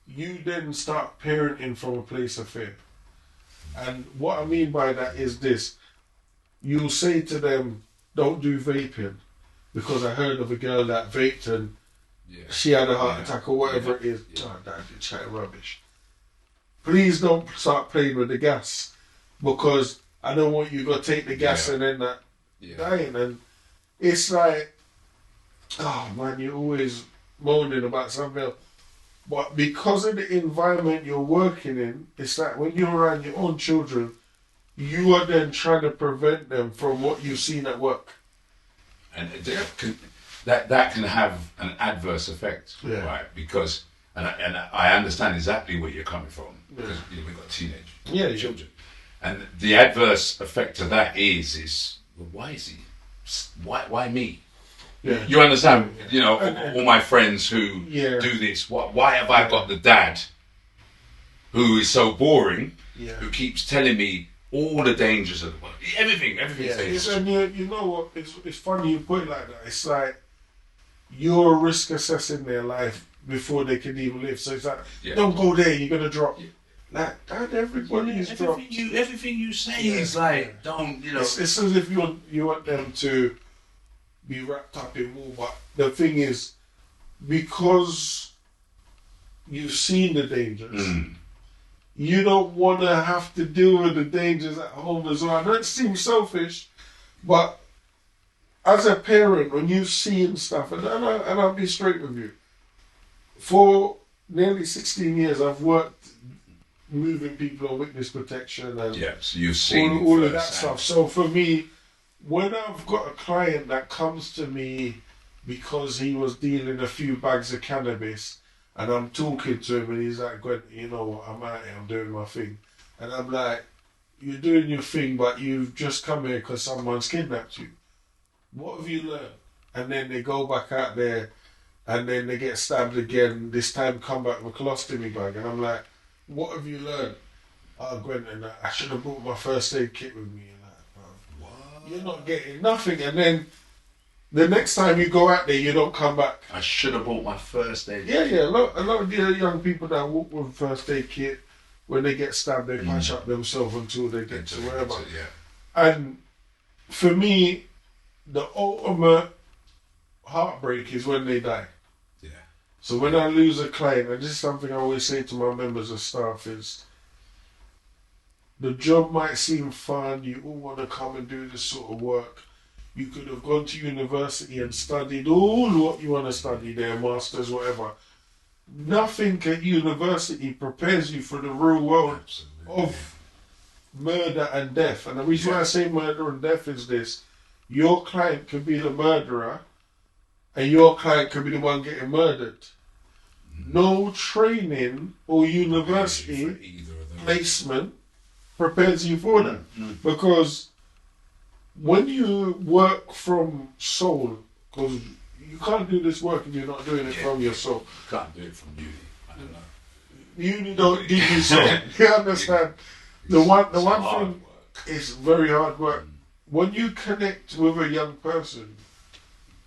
you then start parenting from a place of fear. And what I mean by that is this: you'll say to them, "Don't do vaping," because I heard of a girl that vaped and she had a heart attack or whatever it is. Oh, that is chatting rubbish. Please don't start playing with the gas, because I don't want you to take the gas and then that dying. And it's like, oh man, you're always moaning about something else. But because of the environment you're working in, it's like when you're around your own children, you are then trying to prevent them from what you've seen at work. And that can have an adverse effect, right? Because and I understand exactly where you're coming from, because we've got teenage children, and the adverse effect of that is well, why me? Yeah. You understand? You know, all my friends who do this. Why have I got the dad who is so boring, who keeps telling me all the dangers of the world, everything's dangerous. And you know what? It's funny you put it like that. It's like you're risk assessing their life before they can even live. So it's like, don't go there, you're gonna drop. Like, and everybody is dropped. Everything you say is like, don't, you know. It's as if you want them to be wrapped up in wool, but the thing is, because you've seen the dangers, you don't want to have to deal with the dangers at home as well. I know it seems selfish, but as a parent, when you've seen stuff, and I'll be straight with you, for nearly 16 years I've worked moving people on witness protection and so you've seen all of that stuff. So for me, when I've got a client that comes to me because he was dealing a few bags of cannabis, and I'm talking to him and he's like, "Gwen, you know what, I'm out here, I'm doing my thing." And I'm like, "You're doing your thing, but you've just come here because someone's kidnapped you. What have you learned?" And then they go back out there and then they get stabbed again, this time come back with a colostomy bag. And I'm like, "What have you learned?" "Oh, Gwen, and I should have brought my first aid kit with me." And like, "What? You're not getting nothing." And then the next time you go out there, you don't come back. "I should have bought my first aid." A lot of the young people that walk with first aid kit, when they get stabbed, they patch up themselves until they get to wherever. And for me, the ultimate heartbreak is when they die. So when I lose a client, and this is something I always say to my members of staff, is the job might seem fun, you all want to come and do this sort of work. You could have gone to university and studied all what you want to study there, masters, whatever. Nothing at university prepares you for the real world of murder and death. And the reason why I say murder and death is this: your client could be the murderer and your client could be the one getting murdered. No training or university placement prepares you for that. Because when you work from soul, because you can't do this work if you're not doing it from your soul. You can't do it from uni. I don't know. Uni don't give you soul. You understand? The one thing is very hard work. When you connect with a young person,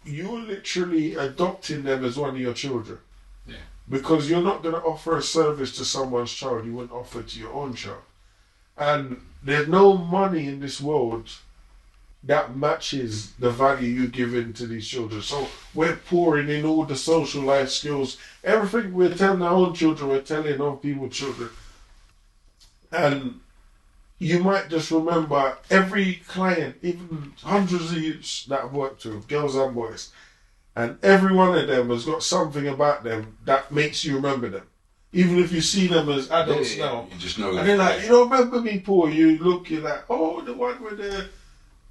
you're literally adopting them as one of your children. Yeah. Because you're not going to offer a service to someone's child you wouldn't offer to your own child. And there's no money in this world that matches the value you give into these children. So we're pouring in all the social life skills. Everything we're telling our own children, we're telling other people's children. And you might just remember every client, even hundreds of youths that I've worked with, girls and boys, and every one of them has got something about them that makes you remember them. Even if you see them as adults now. You just know And that. they're like, you don't remember me, Paul? You're like, oh, the one with the...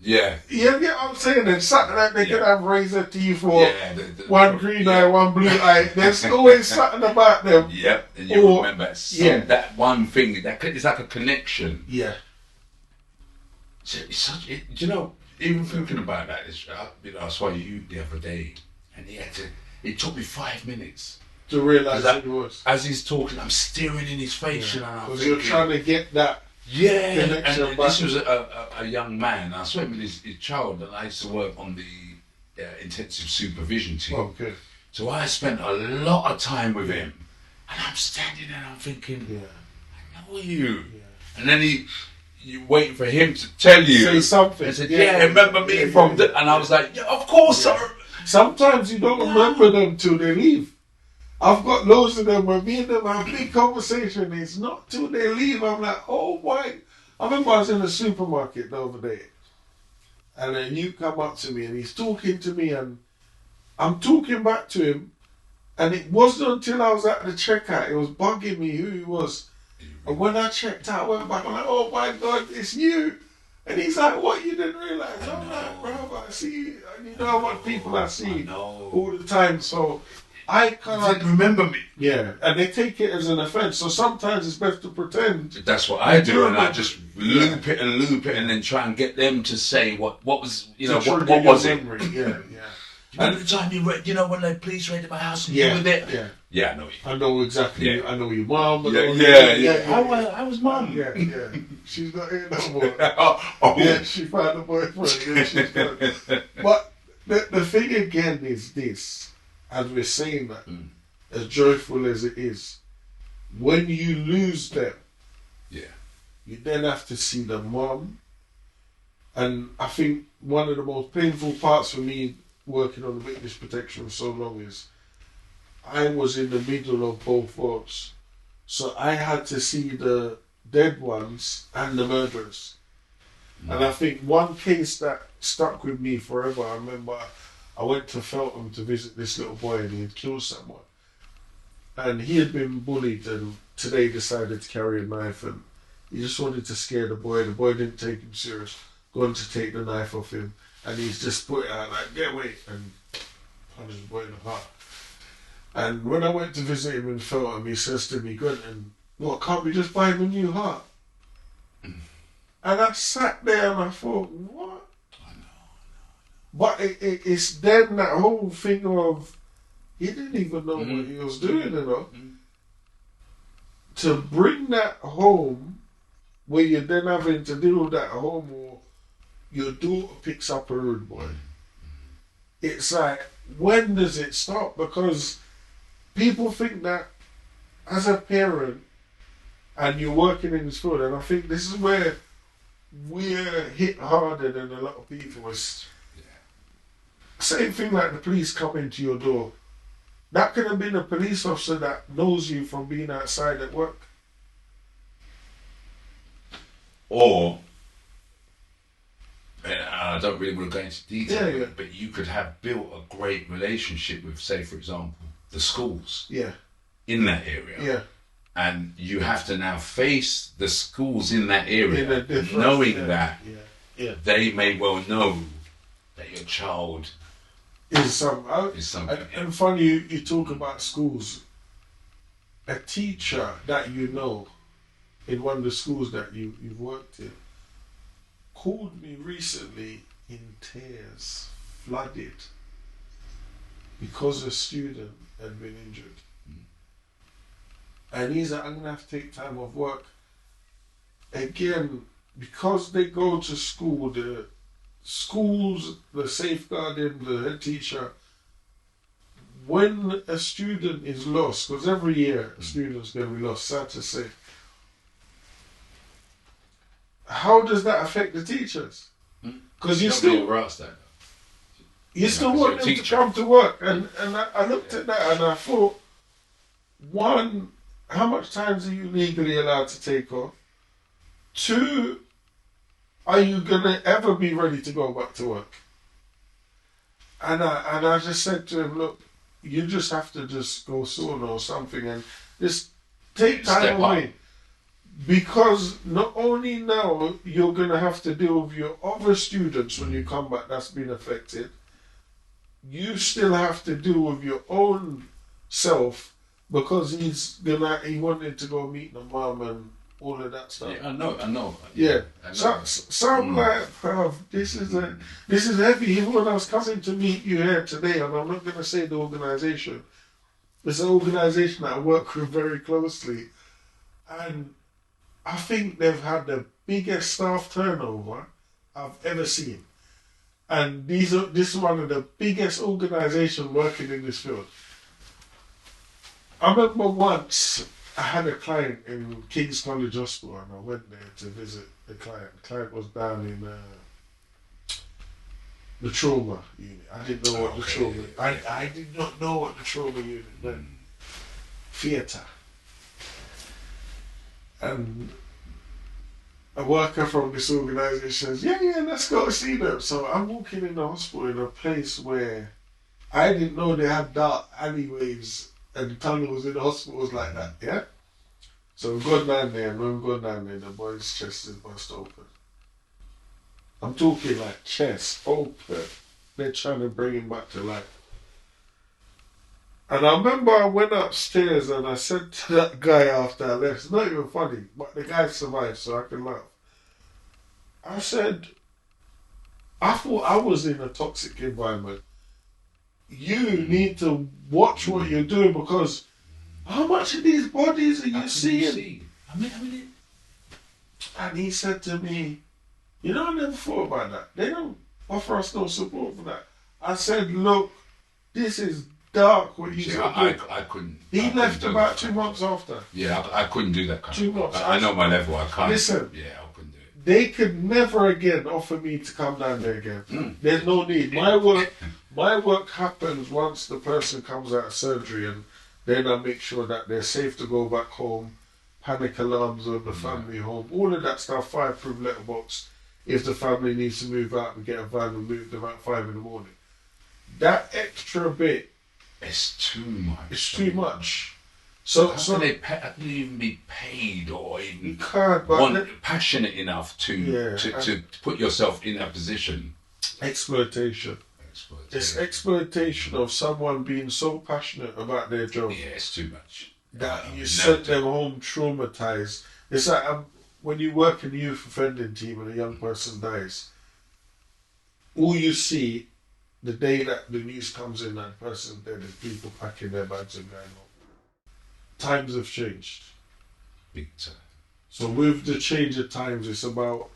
Yeah. Yeah, you get what I'm saying? And something like they could have razor teeth or Yeah, one green eye, one blue eye. There's always something about them. Yep, and you Or- remember that one thing. It's like a connection. Yeah. So it's such. You know, even thinking about that, I saw you the other day, and it took me 5 minutes. To realise That- it was. As he's talking, I'm staring in his face, and I'm Because you're trying to get that. Yeah, connection and back. this was a young man. I swam with his child, and I used to work on the intensive supervision team. Okay. So I spent a lot of time with him, and I'm standing there and I'm thinking, Yeah. I know you. And then you waiting for him to tell you. Say something. And said, Yeah. remember me Yeah, from yeah. the... And I was like, yeah, of course, sir. Sometimes you don't remember them till they leave. I've got loads of them where me and them have a big conversation. It's not till they leave. I'm like, oh, why? I remember I was in the supermarket the other day, and then you come up to me and he's talking to me, and I'm talking back to him, and it wasn't until I was at the checkout, it was bugging me who he was. And when I checked out, I went back, I'm like, oh my God, it's you. And he's like, what, you didn't realise? I'm like, bro, I see you. And you know what people I see all the time. So I kind Like, of, remember me. yeah, and they take it as an offence. So sometimes it's best to pretend. That's what I do, and I just loop it, and then try and get them to say what was, to what trigger your was it? memory. Yeah, yeah. Remember the time when the police raided my house and Yeah, you were there? yeah. Yeah, I know you. I know exactly. Yeah. I know your mom. I know Yeah. I was mum. Yeah, yeah. She's not here no more. oh. Yeah, she found a boyfriend. Yeah, she's gone. But the thing again is this, as we're saying that, as joyful as it is, when you lose them, Yeah. you then have to see the mom. And I think one of the most painful parts for me working on the witness protection for so long is I was in the middle of both worlds. So I had to see the dead ones and the murderers. And I think one case that stuck with me forever, I remember I went to Feltham to visit this little boy and he had killed someone. And he had been bullied and today decided to carry a knife and he just wanted to scare the boy. The boy didn't take him serious, going to take the knife off him. And he's just put it out like, get away, and punched the boy in the heart. And when I went to visit him in Feltham, he says to me, Gwenton, what, can't we just buy him a new heart? And I sat there and I thought, what? But it's then that whole thing of, he didn't even know what he was doing, you know. To bring that home, where you're then having to deal with that at home, or your daughter picks up a rude boy. It's like, when does it stop? Because people think that as a parent, and you're working in this field, and I think this is where we're hit harder than a lot of people. Is same thing like the police come into your door. That could have been a police officer that knows you from being outside at work. Or, and I don't really want to go into detail, Yeah. but you could have built a great relationship with, say, for example, the schools Yeah, in that area. yeah. And you have to now face the schools in that area, In a different- knowing that Yeah. they may well know that your child Is some is something. and funny you talk about schools. A teacher that you know in one of the schools that you've worked in called me recently in tears, flooded, because a student had been injured. And he's like, I'm gonna have to take time off work. Again, because they go to school, schools, the safeguarding, the head teacher, when a student is lost, because every year a student's going to be lost, sad to say, how does that affect the teachers? Because you still want them to come to work, and I looked at that and I thought, one, how much time are you legally allowed to take off? Two, are you gonna ever be ready to go back to work? And I just said to him, look, you just have to just go sooner or something and just take time away. Because not only now you're going to have to deal with your other students when you come back that's been affected, you still have to deal with your own self because he wanted to go meet the mum and all of that stuff. Yeah, I know. Yeah. I know. So I'm like, bruv, this is heavy. Even when I was coming to meet you here today, and I'm not going to say the organisation, it's an organisation that I work with very closely, and I think they've had the biggest staff turnover I've ever seen. And this is one of the biggest organisations working in this field. I remember once I had a client in King's College Hospital and I went there to visit the client. The client was down in the trauma unit. I didn't know what the trauma... I did not know what the trauma unit meant. Theatre. And a worker from this organisation says, yeah, let's go see them. So I'm walking in the hospital in a place where I didn't know they had dark alleyways and tunnels in the hospitals like that, yeah? So we've gone down there, and when we've gone down there, the boy's chest is burst open. I'm talking like chest open. They're trying to bring him back to life. And I remember I went upstairs and I said to that guy after I left, it's not even funny, but the guy survived, so I can laugh. I said, I thought I was in a toxic environment. You need to watch what you're doing because how much of these bodies are you seeing? And he said to me, you know, I never thought about that. They don't offer us no support for that. I said, look, this is dark what you said. I couldn't. He left about 2 months after. Yeah, I couldn't do that kind 2 of months. I know my level, I can't. Listen. Yeah, I couldn't do it. They could never again offer me to come down there again. There's no need. My work happens once the person comes out of surgery, and then I make sure that they're safe to go back home. Panic alarms on the family home, all of that stuff. Fireproof letterbox. If the family needs to move out, we get a van and move them at 5 in the morning. That extra bit, it's too much. It's too much. So can they even be paid or even you can't, passionate enough to put yourself in that position? Exploitation. It's exploitation of someone being so passionate about their job. Yeah, it's too much. That you sent them home traumatized. It's like when you work in the youth offending team and a young person dies, all you see the day that the news comes in that the person's dead is people packing their bags and going home. Times have changed. Big time. So with the change of times, it's about,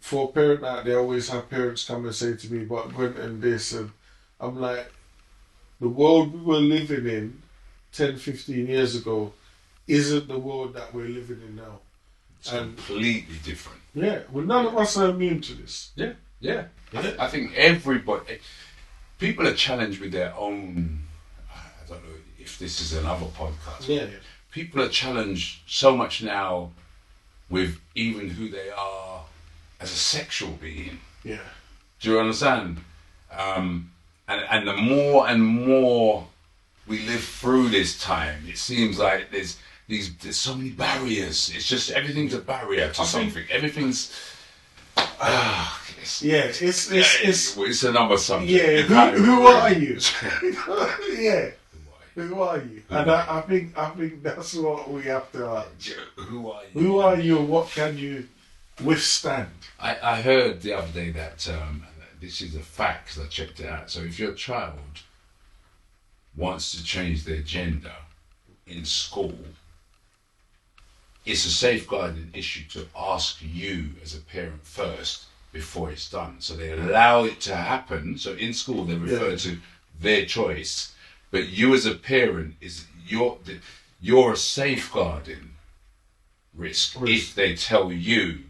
for a parent out there, always have parents come and say to me, but Quentin this, and I'm like, the world we were living in 10, 15 years ago isn't the world that we're living in now. It's completely different. Yeah, well, none of us are immune to this. Yeah. I think people are challenged with their own, I don't know if this is another podcast. Yeah. People are challenged so much now with even who they are as a sexual being. Yeah. Do you understand? And the more and more we live through this time, it seems like there's so many barriers. It's just everything's a barrier to something. Everything's it's another subject. Yeah, who are you? Yeah. Who are you? And I think that's what we have to ask. Who are you? Who are you and what can you withstand? I heard the other day that this is a fact because I checked it out. So if your child wants to change their gender in school, it's a safeguarding issue to ask you as a parent first before it's done. So they allow it to happen. So in school they refer to their choice, but you as a parent you're a safeguarding risk if they tell you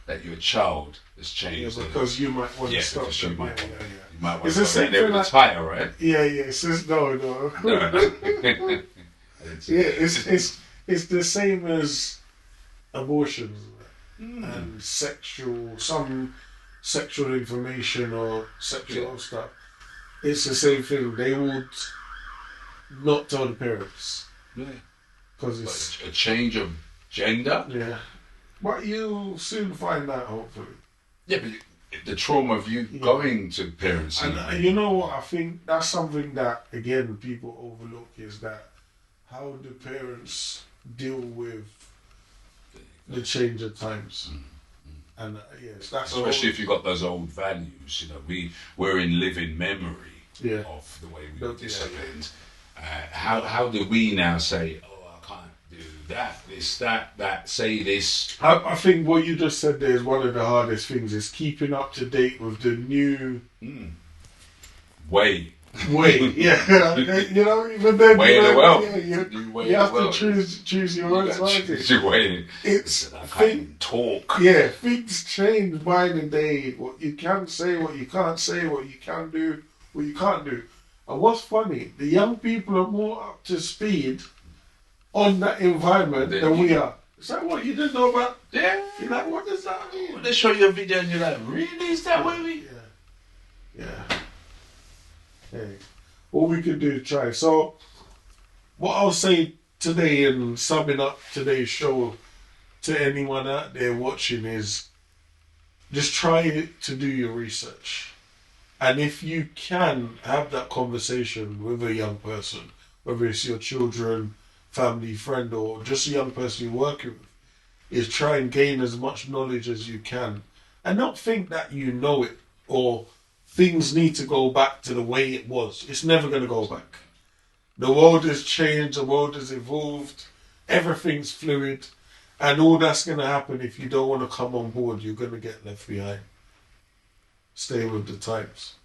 that your child has changed. Yeah, because you might want to stop because them. you might want you might want It's to the same there thing with a tire, right? Yeah, it's just, no. It's the same as abortion and some sexual information or sexual stuff. It's the same thing. They would not tell the parents because it's a change of gender. Yeah, but you soon find out, hopefully. Yeah, but the trauma of you going to parents. And you know what? I think that's something that, again, people overlook is that how do parents deal with the change of times? And yes, that's especially if you've got those old values. You know, we're in living memory of the way we were disciplined. How do we now say, oh, I can't do that, this, that, say this? I think what you just said there is one of the hardest things, is keeping up to date with the new way. Yeah, you know, even then, way in the world. You have to choose your own side. It's I can't talk. Yeah, things change by the day. What you can say, what you can't say, what you can do, what you can't do. And what's funny, the young people are more up to speed on that environment than we are. Is that what you didn't know about? Yeah. You're like, what does that mean? When they show you a video and you're like, really? Is that what we? Yeah. Hey, all we could do is try. So, what I'll say today, and summing up today's show to anyone out there watching, is just try to do your research. And if you can have that conversation with a young person, whether it's your children, family, friend, or just a young person you're working with, is try and gain as much knowledge as you can. And not think that you know it, or things need to go back to the way it was. It's never going to go back. The world has changed, the world has evolved, everything's fluid, and all that's going to happen if you don't want to come on board, you're going to get left behind. Stay with the times.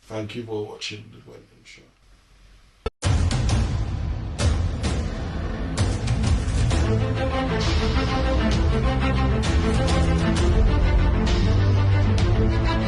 Thank you for watching the Wenham Show. Thank you.